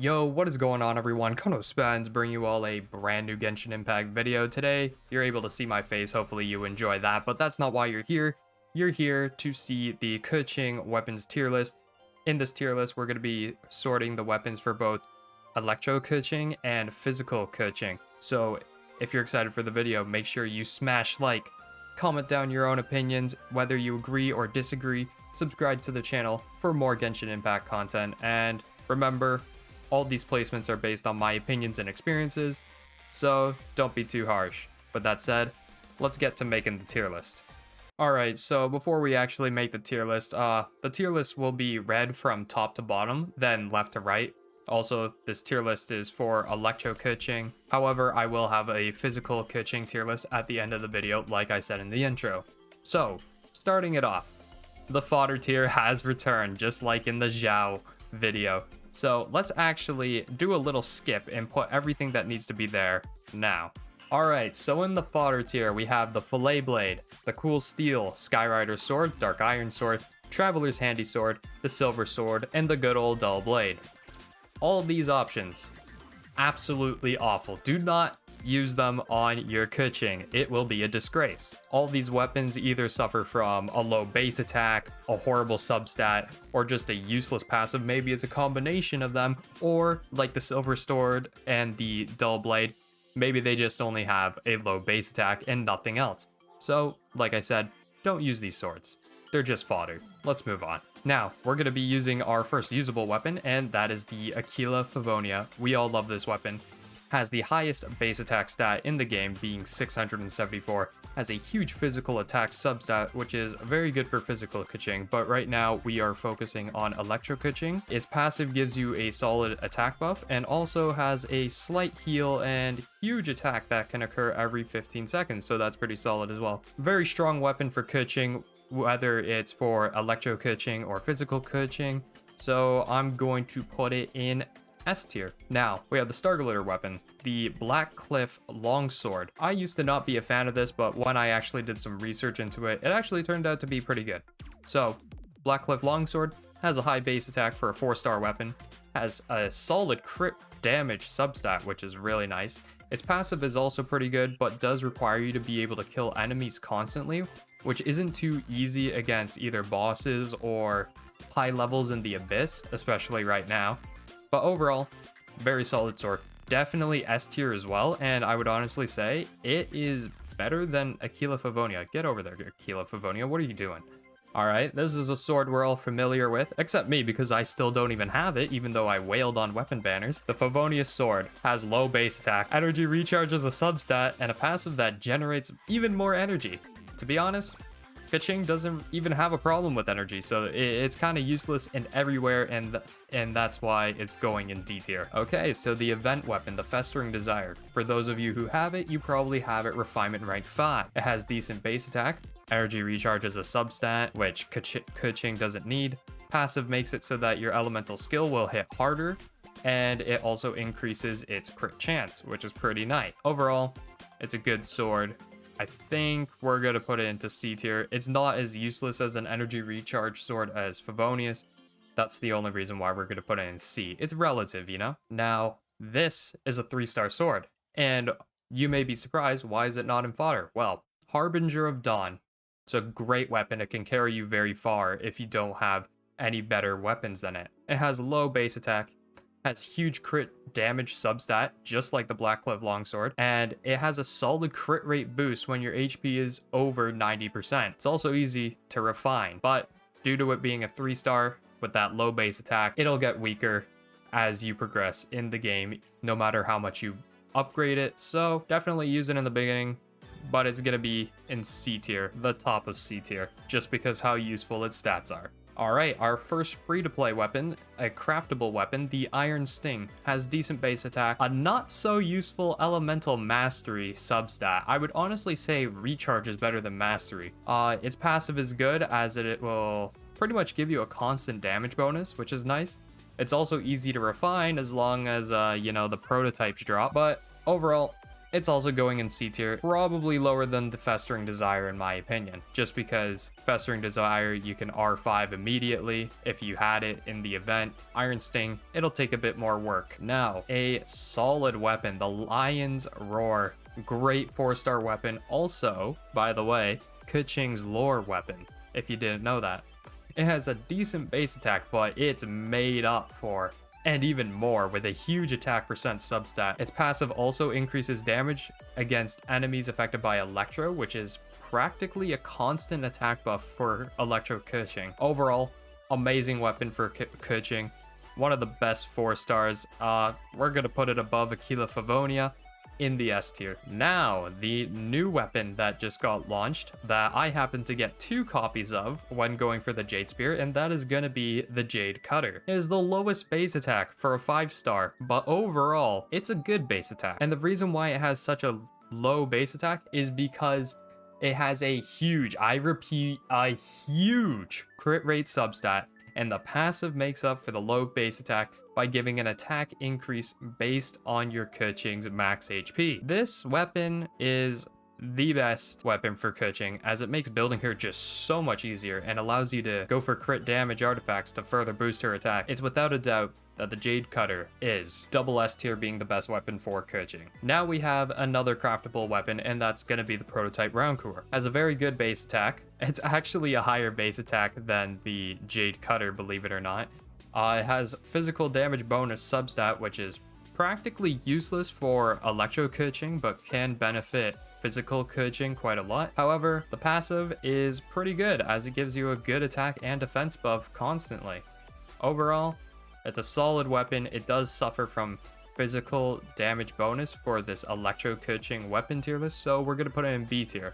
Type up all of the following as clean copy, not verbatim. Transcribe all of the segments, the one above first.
Yo, what is going on everyone? Spans bring you all a brand new Genshin Impact video. Today, you're able to see my face, hopefully you enjoy that, but that's not why you're here. You're here to see the Keqing weapons tier list. In this tier list, we're going to be sorting the weapons for both electro Keqing and physical Keqing. So, if you're excited for the video, make sure you smash like, comment down your own opinions, whether you agree or disagree, subscribe to the channel for more Genshin Impact content, and remember, all these placements are based on my opinions and experiences, so don't be too harsh. With that said, let's get to making the tier list. Alright, so before we actually make the tier list will be read from top to bottom, then left to right. Also, this tier list is for electro Keqing. However, I will have a physical Keqing tier list at the end of the video, like I said in the intro. So, starting it off, the Fodder Tier has returned, just like in the Zhao video. So let's actually do a little skip and put everything that needs to be there now. Alright, so in the Fodder Tier, we have the Fillet Blade, the Cool Steel, Skyward Sword, Dark Iron Sword, Traveler's Handy Sword, the Silver Sword, and the good old Dull Blade. All these options, absolutely awful. Do not use them on your Keqing. It will be a disgrace. All these weapons either suffer from a low base attack, a horrible substat, or just a useless passive. Maybe it's a combination of them, or like the Silver Sword and the Dull Blade, maybe they just only have a low base attack and nothing else. So, like I said, don't use these swords. They're just fodder. Let's move on. Now, we're going to be using our first usable weapon, and that is the Aquila Favonia. We all love this weapon. Has the highest base attack stat in the game, being 674, has a huge physical attack substat, which is very good for physical Keqing, but right now we are focusing on electro Keqing. Its passive gives you a solid attack buff, and also has a slight heal and huge attack that can occur every 15 seconds, so that's pretty solid as well. Very strong weapon for Keqing, whether it's for electro Keqing or physical Keqing, so I'm going to put it in S tier. Now, we have the Star Glitter weapon, the Blackcliff Longsword. I used to not be a fan of this, but when I actually did some research into it, it actually turned out to be pretty good. So, Blackcliff Longsword has a high base attack for a 4-star weapon, has a solid crit damage substat, which is really nice. Its passive is also pretty good, but does require you to be able to kill enemies constantly, which isn't too easy against either bosses or high levels in the Abyss, especially right now. But overall, very solid sword. Definitely S tier as well, and I would honestly say it is better than Aquila Favonia. Get over there, Aquila Favonia. What are you doing? Alright, this is a sword we're all familiar with, except me because I still don't even have it, even though I wailed on weapon banners. The Favonius Sword has low base attack, energy recharge as a substat, and a passive that generates even more energy. To be honest, Keqing doesn't even have a problem with energy, so it's kind of useless and everywhere, and that's why it's going in D tier. Okay, so the event weapon, the Festering Desire. For those of you who have it, you probably have it Refinement rank 5. It has decent base attack, energy recharge as a substat, which Keqing doesn't need. Passive makes it so that your elemental skill will hit harder, and it also increases its crit chance, which is pretty nice. Overall, it's a good sword. I think we're going to put it into C tier. It's not as useless as an energy recharge sword as Favonius. That's the only reason why we're going to put it in C. It's relative, you know? Now, this is a 3-star sword. And you may be surprised, why is it not in fodder? Well, Harbinger of Dawn. It's a great weapon. It can carry you very far if you don't have any better weapons than it. It has low base attack, has huge crit damage substat, just like the Blackcliff Longsword, and it has a solid crit rate boost when your HP is over 90%. It's also easy to refine, but due to it being a 3-star with that low base attack, it'll get weaker as you progress in the game, no matter how much you upgrade it, so definitely use it in the beginning, but it's gonna be in C tier, the top of C tier, just because how useful its stats are. Alright, our first free-to-play weapon, a craftable weapon, the Iron Sting, has decent base attack, a not-so-useful elemental mastery substat. I would honestly say recharge is better than mastery. Its passive is good, as it will pretty much give you a constant damage bonus, which is nice. It's also easy to refine as long as, you know, the prototypes drop, but overall, It's also going in C tier, probably lower than the Festering Desire in my opinion, just because Festering Desire you can R5 immediately if you had it in the event. Iron Sting, it'll take a bit more work. Now, a solid weapon, the Lion's Roar. Great 4-star weapon. Also, by the way, Keqing's lore weapon, if you didn't know that. It has a decent base attack, but it's made up for, and even more, with a huge attack percent substat. Its passive also increases damage against enemies affected by electro, which is practically a constant attack buff for electro Keqing. Overall, amazing weapon for Keqing. One of the best 4 stars. We're gonna put it above Aquila Favonia in the S tier. Now, the new weapon that just got launched that I happen to get 2 copies of when going for the Jade Spear, and that is gonna be the Jade Cutter. It is the lowest base attack for a 5-star, but overall, it's a good base attack. And the reason why it has such a low base attack is because it has a huge, I repeat, a huge crit rate substat, and the passive makes up for the low base attack by giving an attack increase based on your Keqing's max HP. This weapon is the best weapon for Keqing, as it makes building her just so much easier and allows you to go for crit damage artifacts to further boost her attack. It's without a doubt that the Jade Cutter is double S tier, being the best weapon for Keqing. Now we have another craftable weapon, and that's gonna be the prototype Round Core. Has a very good base attack. It's actually a higher base attack than the Jade Cutter, believe it or not. It has physical damage bonus substat, which is practically useless for electro Keqing, but can benefit physical Keqing quite a lot. However, the passive is pretty good, as it gives you a good attack and defense buff constantly. Overall, it's a solid weapon. It does suffer from physical damage bonus for this electro Keqing weapon tier list, so we're gonna put it in B tier.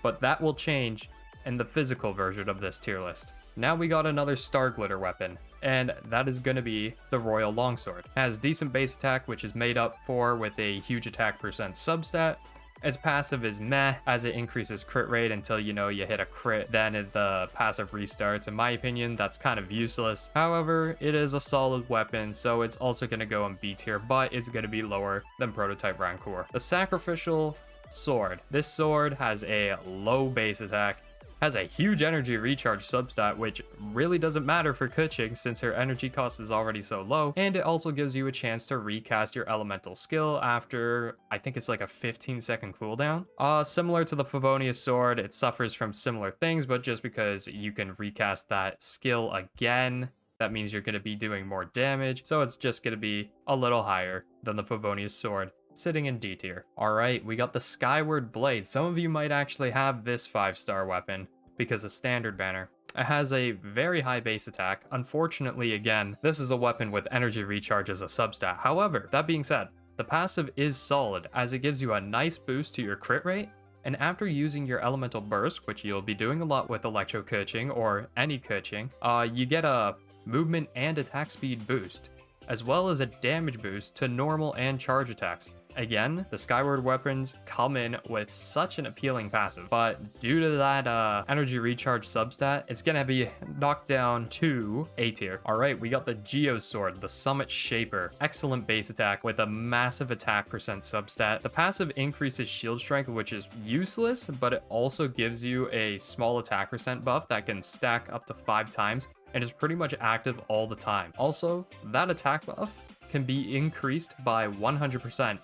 But that will change in the physical version of this tier list. Now we got another Star Glitter weapon, and that is going to be the Royal Longsword. It has decent base attack, which is made up for with a huge attack percent substat. Its passive is meh, as it increases crit rate until you hit a crit, then the passive restarts. In my opinion, that's kind of useless. However, it is a solid weapon, so it's also going to go in B tier, but it's going to be lower than Prototype Round Core. The Sacrificial Sword. This sword has a low base attack, has a huge energy recharge substat, which really doesn't matter for Keqing since her energy cost is already so low, and it also gives you a chance to recast your elemental skill after, I think it's like a 15-second cooldown. Similar to the Favonius Sword, it suffers from similar things, but just because you can recast that skill again, that means you're going to be doing more damage, so it's just going to be a little higher than the Favonius Sword, sitting in D tier. Alright, we got the Skyward Blade. Some of you might actually have this 5-star weapon because of standard banner. It has a very high base attack. Unfortunately, again, this is a weapon with energy recharge as a substat. However, that being said, the passive is solid, as it gives you a nice boost to your crit rate, and after using your elemental burst, which you'll be doing a lot with electro Keqing or any Keqing, you get a movement and attack speed boost, as well as a damage boost to normal and charge attacks. Again, the Skyward weapons come in with such an appealing passive, but due to that energy recharge substat, it's gonna be knocked down to A tier. Alright, we got the Geo Sword, the Summit Shaper. Excellent base attack with a massive attack percent substat. The passive increases shield strength, which is useless, but it also gives you a small attack percent buff that can stack up to 5 times and is pretty much active all the time. Also, that attack buff can be increased by 100%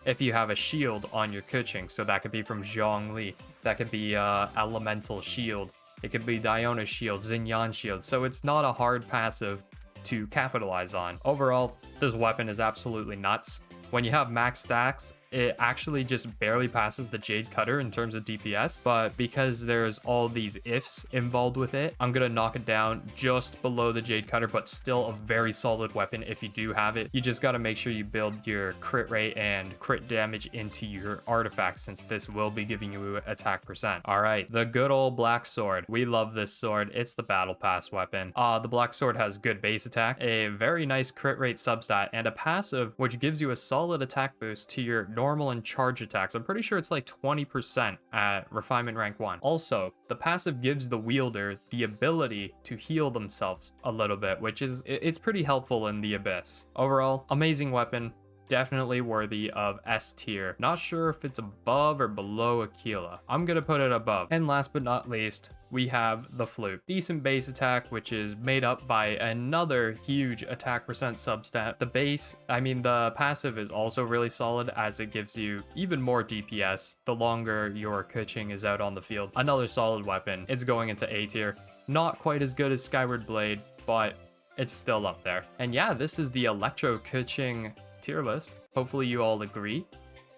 if you have a shield on your Keqing. So that could be from Zhongli, that could be Elemental Shield, it could be Diona's Shield, Xinyan Shield, so it's not a hard passive to capitalize on. Overall, this weapon is absolutely nuts. When you have max stacks, it actually just barely passes the Jade Cutter in terms of DPS, but because there's all these ifs involved with it, I'm gonna knock it down just below the Jade Cutter, but still a very solid weapon if you do have it. You just gotta make sure you build your crit rate and crit damage into your artifacts, since this will be giving you attack percent. All right, the good old Black Sword. We love this sword. It's the Battle Pass weapon. The Black Sword has good base attack, a very nice crit rate substat, and a passive which gives you a solid attack boost to your normal and charge attacks. I'm pretty sure it's like 20% at Refinement Rank 1. Also, the passive gives the wielder the ability to heal themselves a little bit, which is, it's pretty helpful in the Abyss. Overall, amazing weapon. definitely worthy of S tier. Not sure if it's above or below Aquila. I'm gonna put it above. And last but not least, we have the Fluke. Decent base attack, which is made up by another huge attack percent substat. The passive is also really solid as it gives you even more DPS the longer your Keqing is out on the field. Another solid weapon. It's going into A tier. Not quite as good as Skyward Blade, but it's still up there. And yeah, this is the Electro Keqing tier list. Hopefully you all agree.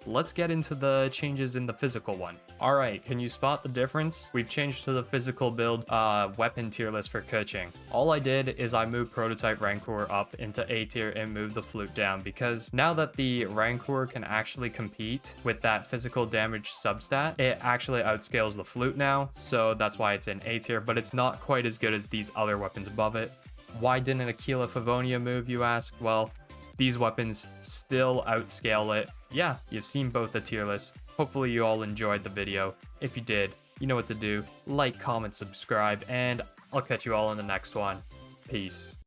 Let's get into the changes in the physical one. All right, can you spot the difference? We've changed to the physical build weapon tier list for Keqing. All I did is I moved Prototype Rancor up into A tier and moved the Fluke down, because now that the Rancor can actually compete with that physical damage substat, it actually outscales the Fluke now, so that's why it's in A tier, but it's not quite as good as these other weapons above it. Why didn't Aquila Favonia move, you ask? Well, these weapons still outscale it. Yeah, you've seen both the tier lists. Hopefully you all enjoyed the video. If you did, you know what to do. Like, comment, subscribe, and I'll catch you all in the next one. Peace.